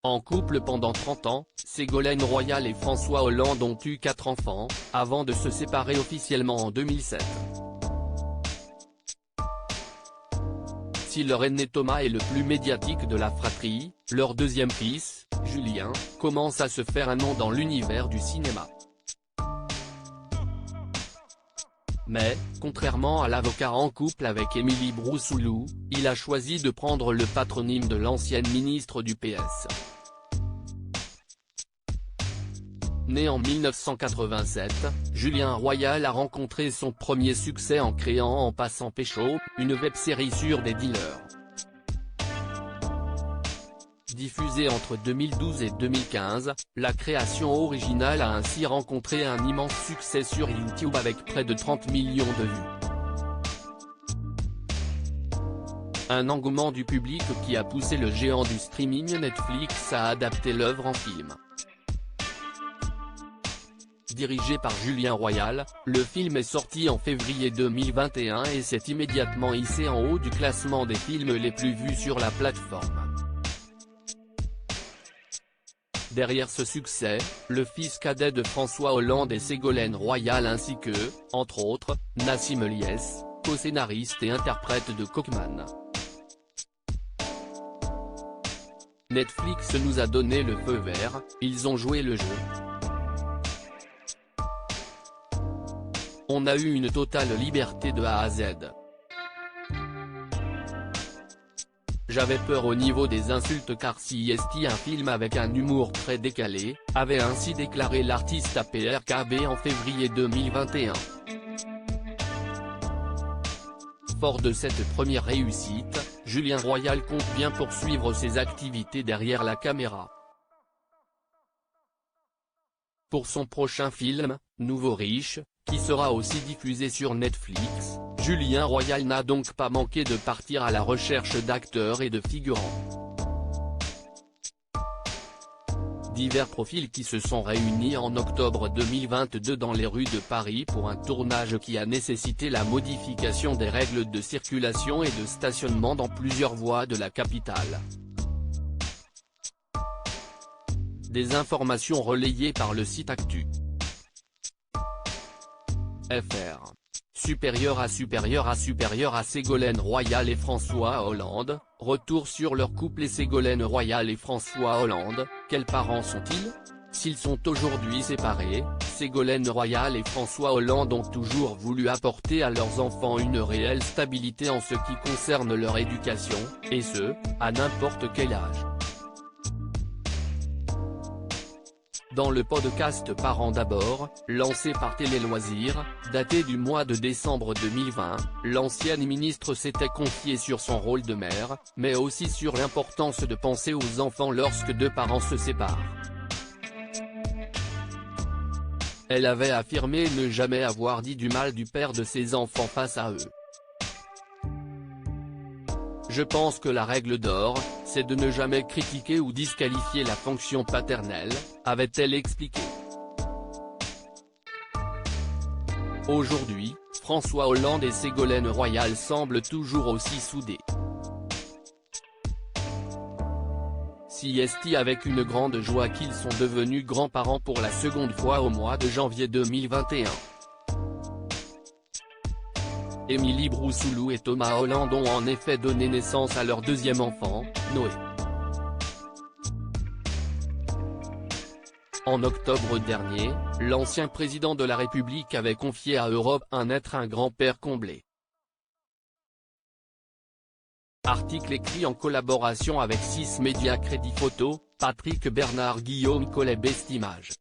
En couple pendant 30 ans, Ségolène Royal et François Hollande ont eu 4 enfants, avant de se séparer officiellement en 2007. Si leur aîné Thomas est le plus médiatique de la fratrie, leur deuxième fils, Julien, commence à se faire un nom dans l'univers du cinéma. Mais, contrairement à l'avocat en couple avec Émilie Broussouloux, il a choisi de prendre le patronyme de l'ancienne ministre du PS. Né en 1987, Julien Royal a rencontré son premier succès en créant En passant pécho, une web-série sur des dealers. Diffusée entre 2012 et 2015, la création originale a ainsi rencontré un immense succès sur YouTube avec près de 30 millions de vues. Un engouement du public qui a poussé le géant du streaming Netflix à adapter l'œuvre en film. Dirigé par Julien Royal, le film est sorti en février 2021 et s'est immédiatement hissé en haut du classement des films les plus vus sur la plateforme. Derrière ce succès, le fils cadet de François Hollande et Ségolène Royal ainsi que, entre autres, Nassim Eliès, co-scénariste et interprète de Cockman. Netflix nous a donné le feu vert, ils ont joué le jeu. On a eu une totale liberté de A à Z. J'avais peur au niveau des insultes car CST, un film avec un humour très décalé, avait ainsi déclaré l'artiste à PRKB en février 2021. Fort de cette première réussite, Julien Royal compte bien poursuivre ses activités derrière la caméra. Pour son prochain film, Nouveau riche, qui sera aussi diffusé sur Netflix, Julien Royal n'a donc pas manqué de partir à la recherche d'acteurs et de figurants. Divers profils qui se sont réunis en octobre 2022 dans les rues de Paris pour un tournage qui a nécessité la modification des règles de circulation et de stationnement dans plusieurs voies de la capitale. Des informations relayées par le site Actu. FR. Supérieur à Ségolène Royal et François Hollande, retour sur leur couple et Ségolène Royal et François Hollande, quels parents sont-ils? S'ils sont aujourd'hui séparés, Ségolène Royal et François Hollande ont toujours voulu apporter à leurs enfants une réelle stabilité en ce qui concerne leur éducation, et ce, à n'importe quel âge. Dans le podcast Parents d'abord, lancé par Télé Loisirs, daté du mois de décembre 2020, l'ancienne ministre s'était confiée sur son rôle de mère, mais aussi sur l'importance de penser aux enfants lorsque deux parents se séparent. Elle avait affirmé ne jamais avoir dit du mal du père de ses enfants face à eux. Je pense que la règle d'or, c'est de ne jamais critiquer ou disqualifier la fonction paternelle, avait-elle expliqué. Aujourd'hui, François Hollande et Ségolène Royal semblent toujours aussi soudés. CST avec une grande joie qu'ils sont devenus grands-parents pour la seconde fois au mois de janvier 2021. Émilie Broussouloux et Thomas Hollande ont en effet donné naissance à leur deuxième enfant, Noé. En octobre dernier, l'ancien président de la République avait confié à Europe 1 être un grand-père comblé. Article écrit en collaboration avec 6 médias Crédit Photo, Patrick Bernard Guillaume Collet Best Images.